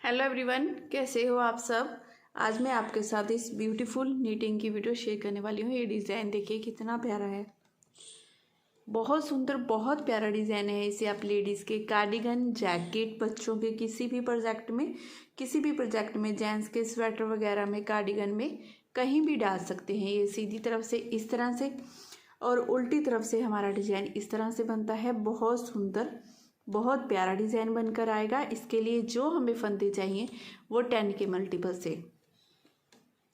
Hello everyone, कैसे हो आप सब। आज मैं आपके साथ इस ब्यूटीफुल नीटिंग की वीडियो शेयर करने वाली हूँ। ये डिज़ाइन देखिए कितना प्यारा है, बहुत सुंदर, बहुत प्यारा डिज़ाइन है। इसे आप लेडीज़ के कार्डिगन, जैकेट, बच्चों के किसी भी प्रोजेक्ट में जेंट्स के स्वेटर वगैरह में, कार्डिगन में कहीं भी डाल सकते हैं। ये सीधी तरफ से इस तरह से और उल्टी तरफ से हमारा डिज़ाइन इस तरह से बनता है। बहुत सुंदर, बहुत प्यारा डिज़ाइन बनकर आएगा। इसके लिए जो हमें फंदे चाहिए वो 10 के मल्टीपल से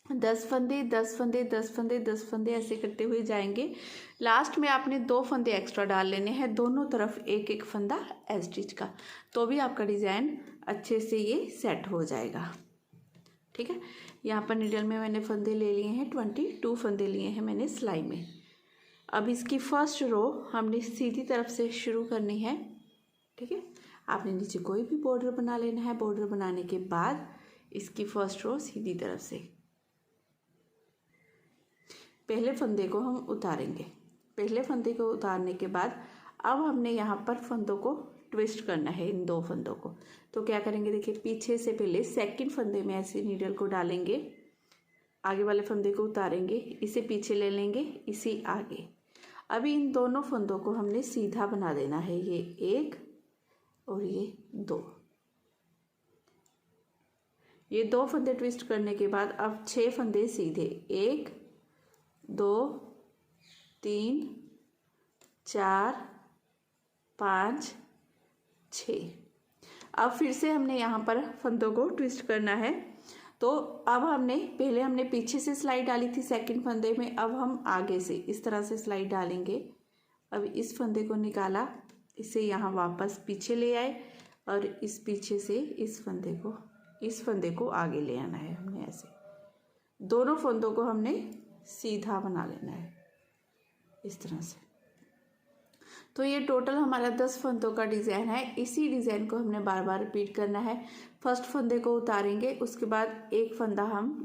10 फंदे 10 फंदे 10 फंदे 10 फंदे ऐसे करते हुए जाएंगे। लास्ट में आपने 2 फंदे एक्स्ट्रा डाल लेने हैं, दोनों तरफ एक एक फंदा स्टिच का, तो भी आपका डिज़ाइन अच्छे से ये सेट हो जाएगा। ठीक है, यहाँ पर नीडल में मैंने फंदे ले लिए हैं, 22 फंदे लिए हैं मैंने सिलाई में। अब इसकी फर्स्ट रो हमने सीधी तरफ से शुरू करनी है। ठीक है, आपने नीचे कोई भी बॉर्डर बना लेना है। बॉर्डर बनाने के बाद इसकी फर्स्ट रो सीधी तरफ से पहले फंदे को हम उतारेंगे। पहले फंदे को उतारने के बाद अब हमने यहाँ पर फंदों को ट्विस्ट करना है, इन 2 फंदों को। तो क्या करेंगे, देखिए पीछे से पहले सेकंड फंदे में ऐसे नीडल को डालेंगे, आगे वाले फंदे को उतारेंगे, इसे पीछे ले लेंगे, इसी आगे। अभी इन दोनों फंदों को हमने सीधा बना देना है, ये 1 और ये 2। ये 2 फंदे ट्विस्ट करने के बाद अब 6 फंदे सीधे, 1 2 3 4 5 6। अब फिर से हमने यहाँ पर फंदों को ट्विस्ट करना है। तो अब पहले हमने पीछे से सिलाई डाली थी सेकंड फंदे में, अब हम आगे से इस तरह से सिलाई डालेंगे। अब इस फंदे को निकाला, इसे यहाँ वापस पीछे ले आए और इस पीछे से इस फंदे को आगे ले आना है। हमने ऐसे दोनों फंदों को हमने सीधा बना लेना है इस तरह से। तो ये टोटल हमारा 10 फंदों का डिज़ाइन है। इसी डिज़ाइन को हमने बार बार रिपीट करना है। फर्स्ट फंदे को उतारेंगे, उसके बाद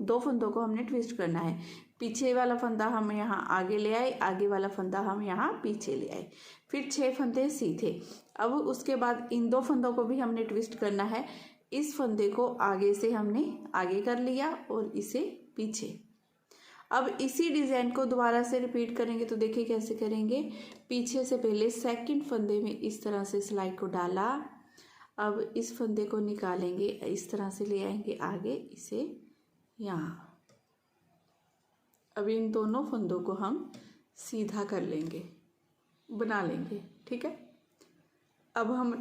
2 फंदों को हमने ट्विस्ट करना है। पीछे वाला फंदा हम यहाँ आगे ले आए, आगे वाला फंदा हम यहाँ पीछे ले आए, फिर 6 फंदे सीधे। अब उसके बाद इन 2 फंदों को भी हमने ट्विस्ट करना है। इस फंदे को आगे से हमने आगे कर लिया और इसे पीछे। अब इसी डिज़ाइन को दोबारा से रिपीट करेंगे। तो देखिए कैसे करेंगे, पीछे से पहले सेकंड फंदे में इस तरह से सिलाई को डाला, अब इस फंदे को निकालेंगे, इस तरह से ले आएंगे आगे, इसे यहाँ। अब इन दोनों फंदों को हम सीधा कर लेंगे, बना लेंगे। ठीक है, अब हम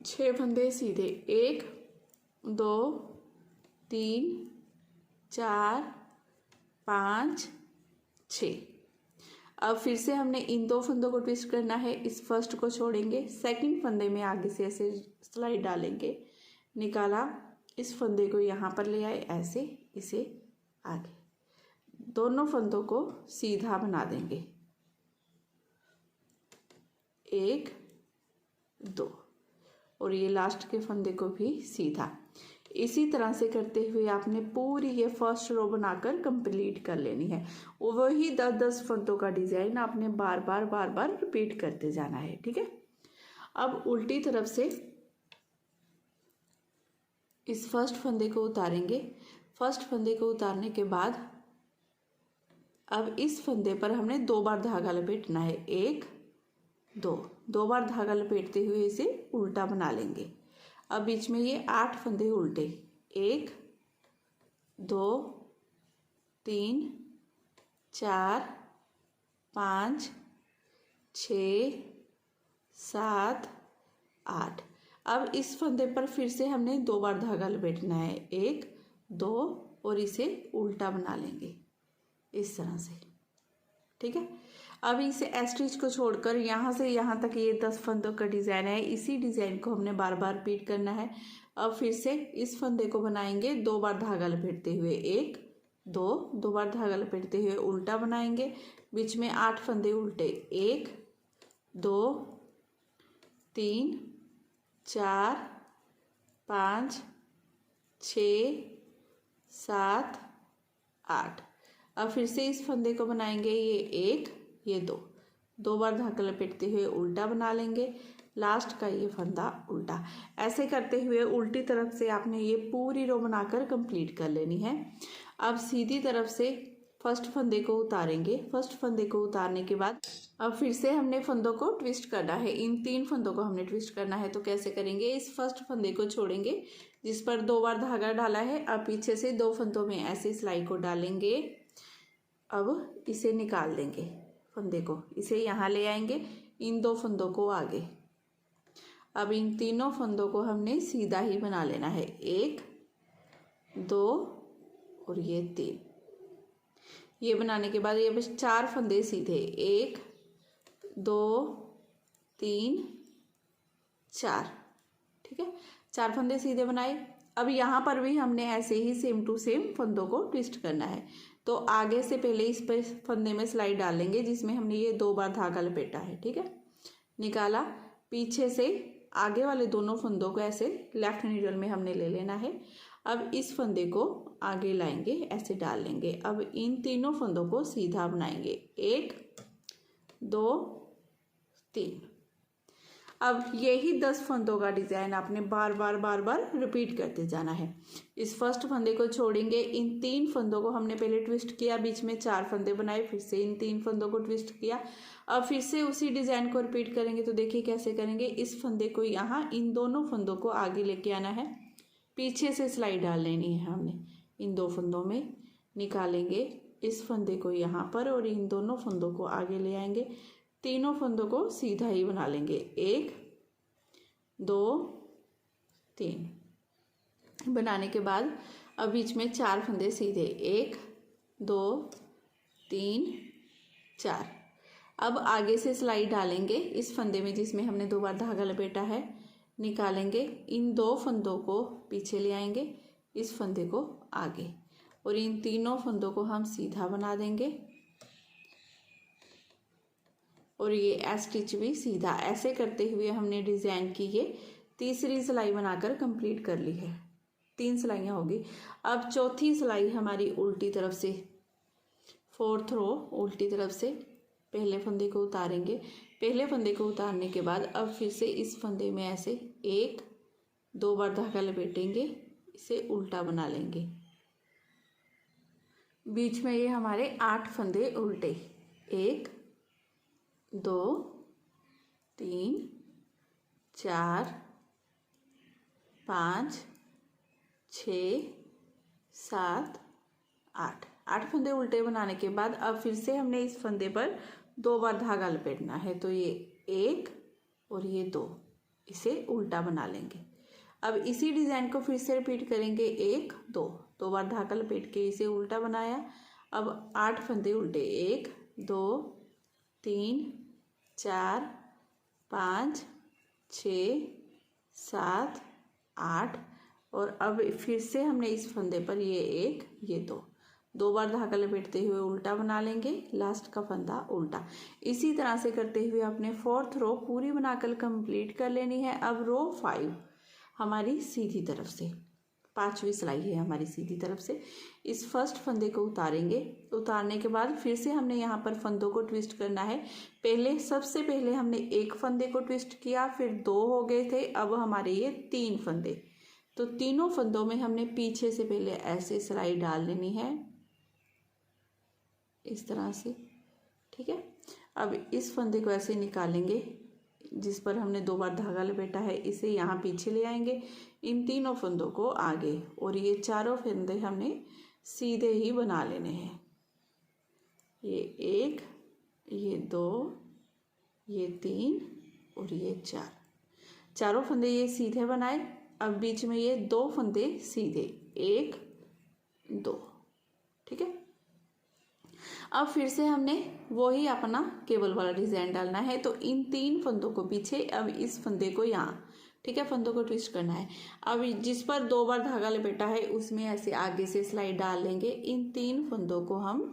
6 फंदे सीधे, 1 2 3 4 5 6। अब फिर से हमने इन 2 फंदों को ट्विस्ट करना है। इस फर्स्ट को छोड़ेंगे, सेकंड फंदे में आगे से ऐसे सिलाई डालेंगे, निकाला, इस फंदे को यहाँ पर ले आए ऐसे, इसे आगे। दोनों फंदों को सीधा बना देंगे, 1 2, और ये लास्ट के फंदे को भी सीधा। इसी तरह से करते हुए आपने पूरी ये फर्स्ट रो बनाकर कंप्लीट कर लेनी है। वही 10-10 फंदों का डिज़ाइन आपने बार बार रिपीट करते जाना है। ठीक है, अब उल्टी तरफ से इस फर्स्ट फंदे को उतारेंगे। फर्स्ट फंदे को उतारने के बाद अब इस फंदे पर हमने 2 बार धागा लपेटना है, 1 2 बार धागा लपेटते हुए इसे उल्टा बना लेंगे। अब बीच में ये 8 फंदे उल्टे, 1 2 3 4 5 6 7 8। अब इस फंदे पर फिर से हमने 2 बार धागा लपेटना है, 1 2, और इसे उल्टा बना लेंगे इस तरह से। ठीक है, अब इसे स्टिच को छोड़कर यहाँ से यहाँ तक ये 10 फंदों का डिज़ाइन है। इसी डिज़ाइन को हमने बार बार रिपीट करना है। अब फिर से इस फंदे को बनाएंगे, 2 बार धागा लपेटते हुए, 1 2 बार धागा लपेटते हुए उल्टा बनाएंगे। बीच में 8 फंदे उल्टे, 1 2 3 4 5 6 7 8। अब फिर से इस फंदे को बनाएंगे, ये 1 ये 2 बार धागा लपेटते हुए उल्टा बना लेंगे। लास्ट का ये फंदा उल्टा। ऐसे करते हुए उल्टी तरफ से आपने ये पूरी रो बनाकर कंप्लीट कर लेनी है। अब सीधी तरफ से फर्स्ट फंदे को उतारेंगे। फर्स्ट फंदे को उतारने के बाद अब फिर से हमने फंदों को ट्विस्ट करना है। इन 3 फंदों को हमने ट्विस्ट करना है। तो कैसे करेंगे, इस फर्स्ट फंदे को छोड़ेंगे जिस पर 2 बार धागा डाला है। अब पीछे से 2 फंदों में ऐसे सिलाई को डालेंगे। अब इसे निकाल देंगे फंदे को, इसे यहाँ ले आएंगे, इन 2 फंदों को आगे। अब इन तीनों फंदों को हमने सीधा ही बना लेना है, 1 2 और ये 3। ये बनाने के बाद ये बस 4 फंदे सीधे, 1 2 3 4, ठीक है। 4 फंदे सीधे बनाए। अब यहाँ पर भी हमने ऐसे ही सेम टू सेम फंदों को ट्विस्ट करना है। तो आगे से पहले इस पर फंदे में सिलाई डालेंगे जिसमें हमने ये 2 बार धागा लपेटा है, ठीक है। निकाला, पीछे से आगे वाले दोनों फंदों को ऐसे लेफ्ट नीडल में हमने ले लेना है। अब इस फंदे को आगे लाएंगे, ऐसे डाल लेंगे। अब इन तीनों फंदों को सीधा बनाएंगे, 1 2 3। अब यही 10 फंदों का डिजाइन आपने बार बार रिपीट करते जाना है। इस फर्स्ट फंदे को छोड़ेंगे, इन 3 फंदों को हमने पहले ट्विस्ट किया, बीच में 4 फंदे बनाए, फिर से इन 3 फंदों को ट्विस्ट किया। अब फिर से उसी डिजाइन को रिपीट करेंगे। तो देखिए कैसे करेंगे, इस फंदे को यहाँ इन दोनों फंदों को आगे लेके आना है, पीछे से सिलाई डाल लेनी है हमने इन 2 फंदों में। निकालेंगे इस फंदे को यहाँ पर और इन दोनों फंदों को आगे ले आएंगे। तीनों फंदों को सीधा ही बना लेंगे, 1 2 3। बनाने के बाद अब बीच में 4 फंदे सीधे, 1 2 3 4। अब आगे से सिलाई डालेंगे इस फंदे में जिसमें हमने 2 बार धागा लपेटा है। निकालेंगे, इन 2 फंदों को पीछे ले आएंगे, इस फंदे को आगे, और इन तीनों फंदों को हम सीधा बना देंगे और ये एस स्टिच भी सीधा। ऐसे करते हुए हमने डिज़ाइन की ये तीसरी सिलाई बनाकर कंप्लीट कर ली है। 3 सिलाइयाँ होगी। अब चौथी सिलाई हमारी उल्टी तरफ से, 4th रो उल्टी तरफ से पहले फंदे को उतारेंगे। पहले फंदे को उतारने के बाद अब फिर से इस फंदे में ऐसे 1 2 बार धागा लपेटेंगे, इसे उल्टा बना लेंगे। बीच में ये हमारे 8 फंदे उल्टे, 1 2 3 4 5 6 7 8। 8 फंदे उल्टे बनाने के बाद अब फिर से हमने इस फंदे पर 2 बार धागा लपेटना है। तो ये 1 और ये 2, इसे उल्टा बना लेंगे। अब इसी डिज़ाइन को फिर से रिपीट करेंगे, 1 2 बार धागा लपेट के इसे उल्टा बनाया। अब 8 फंदे उल्टे, 1 2 3 4 5 6 7 8। और अब फिर से हमने इस फंदे पर ये 1 ये 2 बार धागा लपेटते हुए उल्टा बना लेंगे, लास्ट का फंदा उल्टा। इसी तरह से करते हुए अपने 4th रो पूरी बनाकर कंप्लीट कर लेनी है। अब रो 5 हमारी सीधी तरफ से, 5वीं सिलाई है हमारी सीधी तरफ से। इस फर्स्ट फंदे को उतारेंगे। उतारने के बाद फिर से हमने यहाँ पर फंदों को ट्विस्ट करना है। सबसे पहले हमने 1 फंदे को ट्विस्ट किया, फिर 2 हो गए थे, अब हमारे ये 3 फंदे। तो तीनों फंदों में हमने पीछे से पहले ऐसे सिलाई डाल लेनी है, इस तरह से, ठीक है। अब इस फंदे को ऐसे निकालेंगे जिस पर हमने 2 बार धागा लपेटा है, इसे यहाँ पीछे ले आएंगे, इन तीनों फंदों को आगे, और ये चारों फंदे हमने सीधे ही बना लेने हैं। ये 1 ये 2 ये 3 और ये 4, चारों फंदे ये सीधे बनाए। अब बीच में ये 2 फंदे सीधे, 1 2, ठीक है। अब फिर से हमने वही अपना केबल वाला डिज़ाइन डालना है। तो इन 3 फंदों को पीछे, अब इस फंदे को यहाँ, ठीक है, फंदों को ट्विस्ट करना है। अब जिस पर 2 बार धागा लपेटा है उसमें ऐसे आगे से सिलाई डाल लेंगे। इन 3 फंदों को हम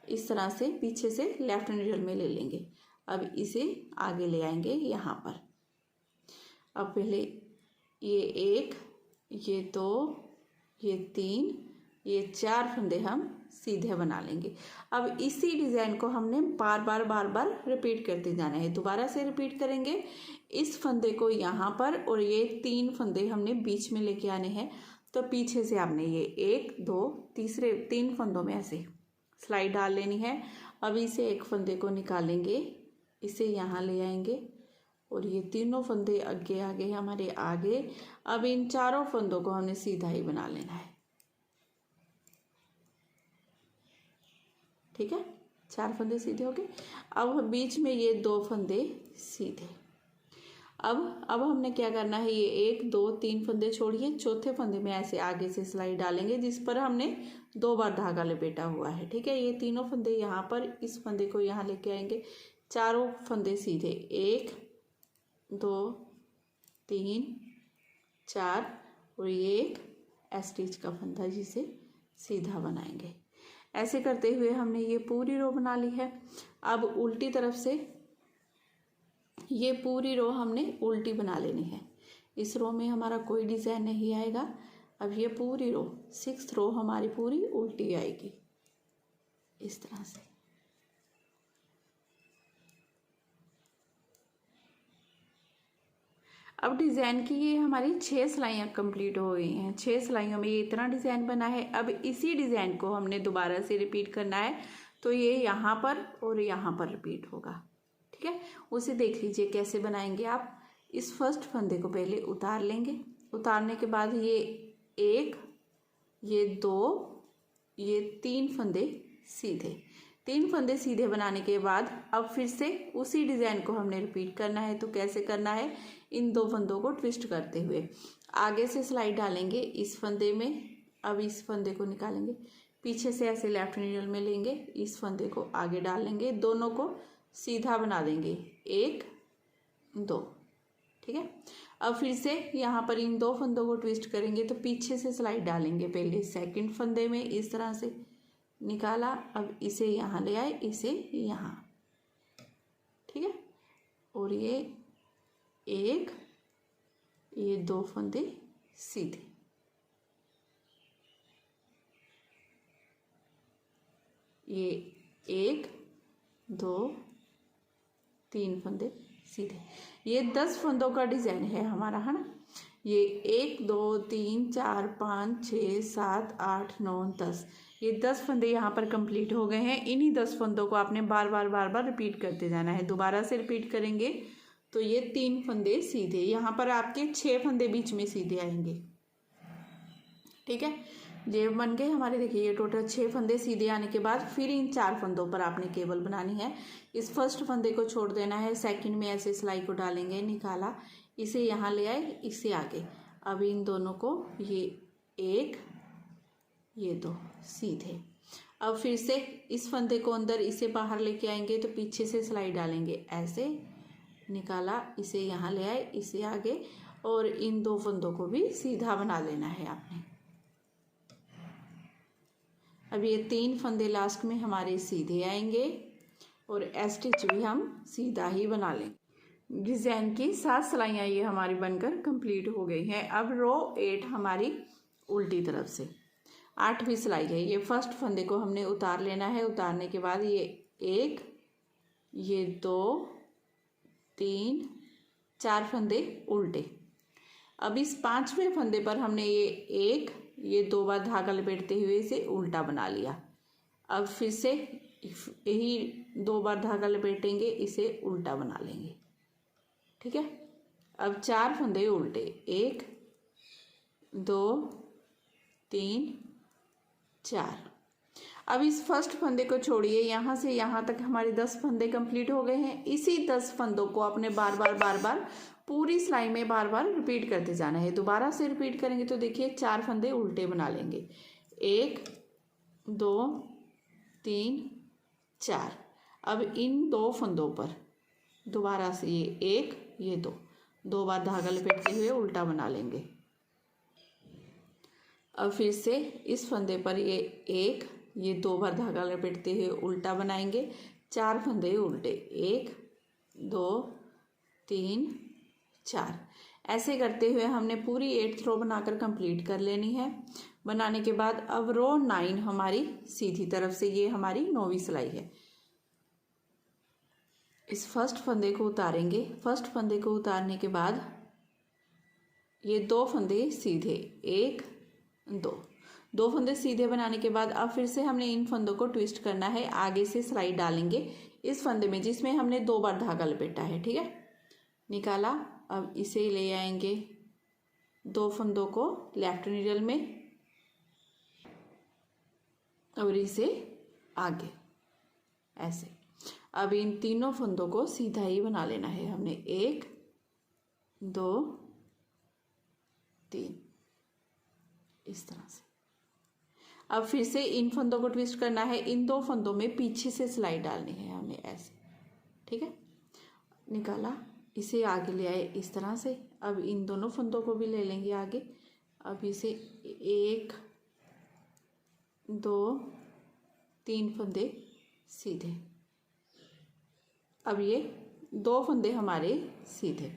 इस तरह से पीछे से लेफ्ट नीडल में ले लेंगे। अब इसे आगे ले आएंगे यहाँ पर। अब पहले ये 1 ये 2 ये 3 ये 4 फंदे हम सीधे बना लेंगे। अब इसी डिज़ाइन को हमने बार बार रिपीट करते जाना है। दोबारा से रिपीट करेंगे। इस फंदे को यहाँ पर और ये 3 फंदे हमने बीच में लेके आने हैं। तो पीछे से आपने ये 1 2 तीसरे 3 फंदों में ऐसे सिलाई डाल लेनी है। अब इसे एक फंदे को निकालेंगे, इसे यहाँ ले आएंगे और ये तीनों फंदे आगे आगे हमारे आगे। अब इन चारों फंदों को हमने सीधा ही बना लेना है। ठीक है, 4 फंदे सीधे हो गए। अब बीच में ये 2 फंदे सीधे। अब हमने क्या करना है, ये 1 2 3 फंदे छोड़िए, चौथे फंदे में ऐसे आगे से सिलाई डालेंगे जिस पर हमने 2 बार धागा लपेटा हुआ है। ठीक है, ये तीनों फंदे यहाँ पर, इस फंदे को यहाँ लेके आएंगे, चारों फंदे सीधे 1 2 3 4 और ये एक स्टिच का फंदा जिसे सीधा बनाएंगे। ऐसे करते हुए हमने ये पूरी रो बना ली है। अब उल्टी तरफ से ये पूरी रो हमने उल्टी बना लेनी है। इस रो में हमारा कोई डिज़ाइन नहीं आएगा। अब ये पूरी रो 6th रो हमारी पूरी उल्टी आएगी इस तरह से। अब डिज़ाइन की ये हमारी 6 सिलाइयाँ कंप्लीट हो गई हैं। 6 सिलाइयों में ये इतना डिज़ाइन बना है। अब इसी डिज़ाइन को हमने दोबारा से रिपीट करना है। तो ये यहाँ पर और यहाँ पर रिपीट होगा। ठीक है, उसे देख लीजिए कैसे बनाएंगे आप। इस फर्स्ट फंदे को पहले उतार लेंगे। उतारने के बाद ये 1 ये 2 ये 3 फंदे सीधे। 3 फंदे सीधे बनाने के बाद अब फिर से उसी डिज़ाइन को हमने रिपीट करना है। तो कैसे करना है, इन 2 फंदों को ट्विस्ट करते हुए आगे से सिलाई डालेंगे इस फंदे में। अब इस फंदे को निकालेंगे, पीछे से ऐसे लेफ्ट नीडल में लेंगे, इस फंदे को आगे डालेंगे, दोनों को सीधा बना देंगे 1 2। ठीक है, अब फिर से यहाँ पर इन 2 फंदों को ट्विस्ट करेंगे तो पीछे से सिलाई डालेंगे। पहले सेकंड फंदे में इस तरह से निकाला, अब इसे यहाँ ले आए, इसे यहाँ। ठीक है, और ये 1 ये 2 फंदे सीधे, ये 1 2 3 फंदे सीधे। ये 10 फंदों का डिज़ाइन है हमारा, है ना। ये 1 2 3 4 5 6 7 8 9 10, ये 10 फंदे यहाँ पर कंप्लीट हो गए हैं। इन्हीं 10 फंदों को आपने बार बार रिपीट करते जाना है। दोबारा से रिपीट करेंगे तो ये 3 फंदे सीधे, यहाँ पर आपके 6 फंदे बीच में सीधे आएंगे। ठीक है, ये बन गए हमारे। देखिए ये टोटल 6 फंदे सीधे आने के बाद फिर इन 4 फंदों पर आपने केबल बनानी है। इस फर्स्ट फंदे को छोड़ देना है, सेकंड में ऐसे सिलाई को डालेंगे, निकाला, इसे यहाँ ले आए, इससे आगे। अब इन दोनों को ये 1 ये 2 सीधे। अब फिर से इस फंदे को अंदर, इसे बाहर लेके आएंगे तो पीछे से सिलाई डालेंगे, ऐसे निकाला, इसे यहाँ ले आए, इसे आगे, और इन 2 फंदों को भी सीधा बना लेना है आपने। अब ये 3 फंदे लास्ट में हमारे सीधे आएंगे और स्टिच भी हम सीधा ही बना लेंगे। डिज़ाइन की 7 सिलाइयाँ ये हमारी बनकर कंप्लीट हो गई हैं। अब रो 8 हमारी उल्टी तरफ से 8वीं सिलाई है। ये फर्स्ट फंदे को हमने उतार लेना है। उतारने के बाद ये 1 ये 2 3 4 फंदे उल्टे। अब इस 5वें फंदे पर हमने ये 1 ये 2 बार धागा लपेटते हुए इसे उल्टा बना लिया। अब फिर से यही 2 बार धागा लपेटेंगे, इसे उल्टा बना लेंगे। ठीक है, अब 4 फंदे उल्टे, 1 2 3 4। अब इस फर्स्ट फंदे को छोड़िए, यहाँ से यहाँ तक हमारे 10 फंदे कंप्लीट हो गए हैं। इसी 10 फंदों को अपने बार बार पूरी सिलाई में बार रिपीट करते जाना है। दोबारा से रिपीट करेंगे तो देखिए 4 फंदे उल्टे बना लेंगे, 1 2 3 4। अब इन 2 फंदों पर दोबारा से ये 1 ये 2 बार धागा लपेटते हुए उल्टा बना लेंगे। अब फिर से इस फंदे पर ये 1 ये 2 बार धागा लपेटते हुए उल्टा बनाएंगे, 4 फंदे उल्टे, 1 2 3 4। ऐसे करते हुए हमने पूरी 8th रो बनाकर कंप्लीट कर लेनी है। बनाने के बाद अब रो 9 हमारी सीधी तरफ से, ये हमारी 9वीं सिलाई है। इस फर्स्ट फंदे को उतारेंगे। फर्स्ट फंदे को उतारने के बाद ये 2 फंदे सीधे, 1 2 फंदे सीधे बनाने के बाद अब फिर से हमने इन फंदों को ट्विस्ट करना है। आगे से सिलाई डालेंगे इस फंदे में जिसमें हमने 2 बार धागा लपेटा है, ठीक है। निकाला, अब इसे ले आएंगे 2 फंदों को लेफ्ट नीडल में और इसे आगे ऐसे। अब इन तीनों फंदों को सीधा ही बना लेना है हमने, 1 2 3 इस तरह से। अब फिर से इन फंदों को ट्विस्ट करना है। इन 2 फंदों में पीछे से सिलाई डालनी है हमने ऐसे, ठीक है। निकाला, इसे आगे ले आए इस तरह से। अब इन दोनों फंदों को भी ले लेंगे आगे। अब इसे 1 2 3 फंदे सीधे। अब ये 2 फंदे हमारे सीधे।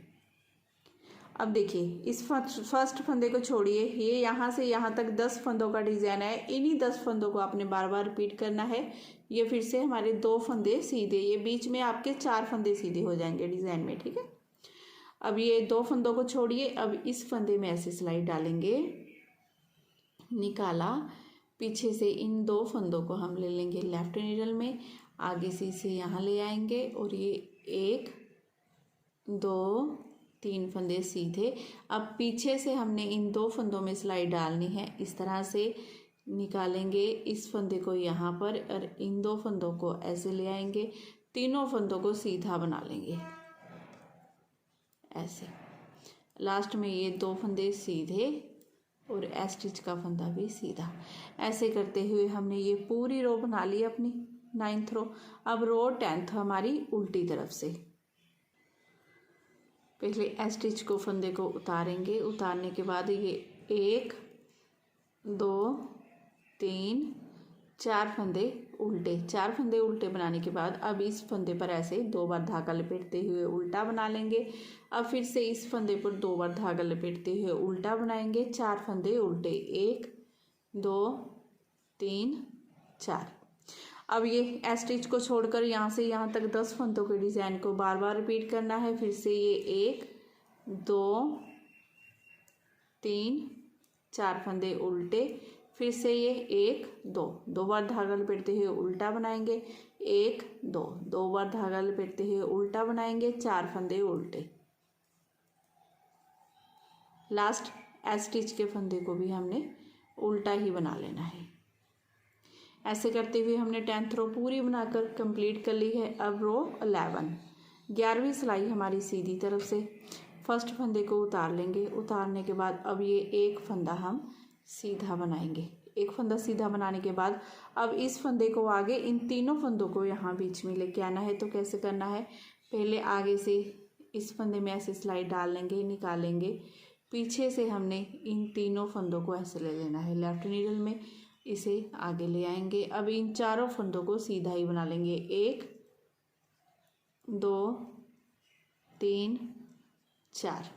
अब देखिए इस फर्स्ट फंदे को छोड़िए, ये यहाँ से यहाँ तक 10 फंदों का डिज़ाइन है। इन्हीं 10 फंदों को आपने बार बार रिपीट करना है। ये फिर से हमारे 2 फंदे सीधे, ये बीच में आपके 4 फंदे सीधे हो जाएंगे डिज़ाइन में, ठीक है। अब ये 2 फंदों को छोड़िए, अब इस फंदे में ऐसे सिलाई डालेंगे। निकाला, पीछे से इन 2 फंदों को हम ले लेंगे लेफ्ट नीडल में, आगे से इसे यहाँ ले आएंगे और ये 1 2 3 फंदे सीधे। अब पीछे से हमने इन 2 फंदों में सिलाई डालनी है इस तरह से। निकालेंगे इस फंदे को यहाँ पर और इन 2 फंदों को ऐसे ले आएंगे। तीनों फंदों को सीधा बना लेंगे ऐसे। लास्ट में ये 2 फंदे सीधे और स्टिच का फंदा भी सीधा। ऐसे करते हुए हमने ये पूरी रो बना ली अपनी 9th रो। अब रो 10th हमारी उल्टी तरफ से। पहले स्टिच को फंदे को उतारेंगे। उतारने के बाद ये 1 2 3 4 फंदे उल्टे। 4 फंदे उल्टे बनाने के बाद अब इस फंदे पर ऐसे 2 बार धागा लपेटते हुए उल्टा बना लेंगे। अब फिर से इस फंदे पर 2 बार धागा लपेटते हुए उल्टा बनाएंगे। 4 फंदे उल्टे, 1 2 3 4। अब ये स्टिच को छोड़कर यहाँ से यहाँ तक 10 फंदों के डिज़ाइन को बार बार रिपीट करना है। फिर से ये 1 2 3 4 फंदे उल्टे। फिर से ये 1 2 बार धागा लपेटते हुए उल्टा बनाएंगे। 1 2 बार धागा लपेटते हुए उल्टा बनाएंगे। 4 फंदे उल्टे। लास्ट स्टिच के फंदे को भी हमने उल्टा ही बना लेना है। ऐसे करते हुए हमने 10th रो पूरी बनाकर कंप्लीट कर ली है। अब रो 11वीं सिलाई हमारी सीधी तरफ से। फर्स्ट फंदे को उतार लेंगे। उतारने के बाद अब ये 1 फंदा हम सीधा बनाएंगे। 1 फंदा सीधा बनाने के बाद अब इस फंदे को आगे इन तीनों फंदों को यहाँ बीच में लेके आना है। तो कैसे करना है, पहले आगे से इस फंदे में ऐसे सिलाई डाल लेंगे, निकालेंगे। पीछे से हमने इन तीनों फंदों को ऐसे ले लेना है लेफ्ट नीडल में, इसे आगे ले आएंगे। अब इन चारों फंदों को सीधा ही बना लेंगे। 1 2 3 4,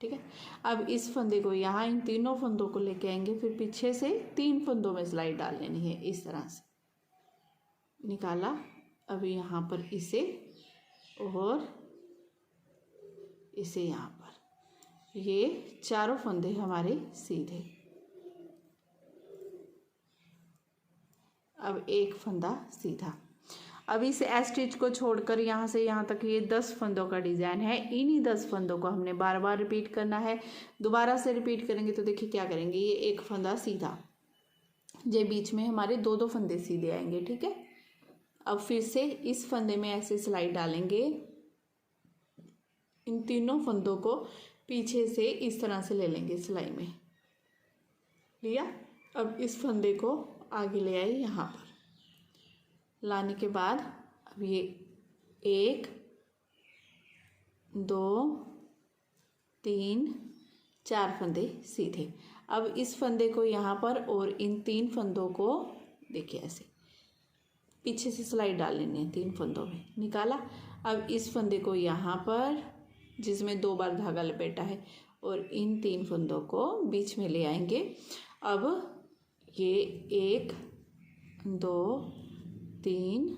ठीक है। अब इस फंदे को यहाँ इन तीनों फंदों को लेके आएंगे। फिर पीछे से 3 फंदों में सिलाई डाल लेनी है इस तरह से। निकाला, अब यहाँ पर इसे और इसे यहाँ पर, ये चारों फंदे हमारे सीधे। अब 1 फंदा सीधा। अब इस स्टिच को छोड़कर यहाँ से यहाँ तक ये 10 फंदों का डिज़ाइन है। इन्हीं 10 फंदों को हमने बार बार रिपीट करना है। दोबारा से रिपीट करेंगे तो देखिए क्या करेंगे, ये 1 फंदा सीधा, ये बीच में हमारे 2 फंदे सीधे आएंगे, ठीक है। अब फिर से इस फंदे में ऐसे सिलाई डालेंगे। इन तीनों फंदों को पीछे से इस तरह से ले लेंगे सिलाई में, लिया। अब इस फंदे को आगे ले आए यहाँ पर। लाने के बाद अब ये 1 2 3 4 फंदे सीधे। अब इस फंदे को यहाँ पर और इन 3 फंदों को देखिए ऐसे पीछे से सिलाई डाल लेनी है 3 फंदों में। निकाला, अब इस फंदे को यहाँ पर जिसमें 2 बार धागा लपेटा है, और इन 3 फंदों को बीच में ले आएंगे। अब ये 1 2 3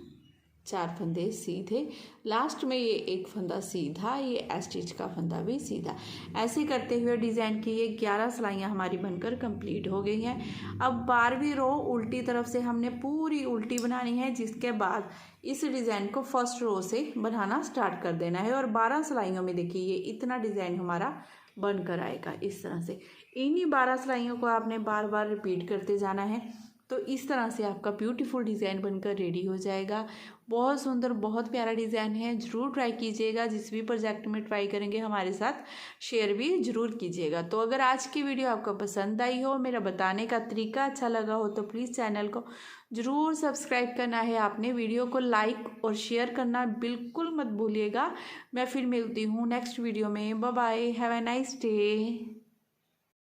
4 फंदे सीधे, लास्ट में ये 1 फंदा सीधा, ये एस्टिच का फंदा भी सीधा। ऐसे करते हुए डिज़ाइन की ये 11 सिलाइयाँ हमारी बनकर कंप्लीट हो गई हैं। अब 12वीं रो उल्टी तरफ से हमने पूरी उल्टी बनानी है, जिसके बाद इस डिज़ाइन को फर्स्ट रो से बनाना स्टार्ट कर देना है। और 12 सिलाइयों में देखिए ये इतना डिज़ाइन हमारा बनकर आएगा इस तरह से। इन्हीं 12 सिलाइयों को आपने बार बार रिपीट करते जाना है, तो इस तरह से आपका ब्यूटीफुल डिज़ाइन बनकर रेडी हो जाएगा। बहुत सुंदर, बहुत प्यारा डिज़ाइन है, ज़रूर ट्राई कीजिएगा। जिस भी प्रोजेक्ट में ट्राई करेंगे हमारे साथ शेयर भी ज़रूर कीजिएगा। तो अगर आज की वीडियो आपको पसंद आई हो, मेरा बताने का तरीका अच्छा लगा हो, तो प्लीज़ चैनल को ज़रूर सब्सक्राइब करना है आपने। वीडियो को लाइक और शेयर करना बिल्कुल मत भूलिएगा। मैं फिर मिलती हूँ नेक्स्ट वीडियो में। Bye bye, have a nice day.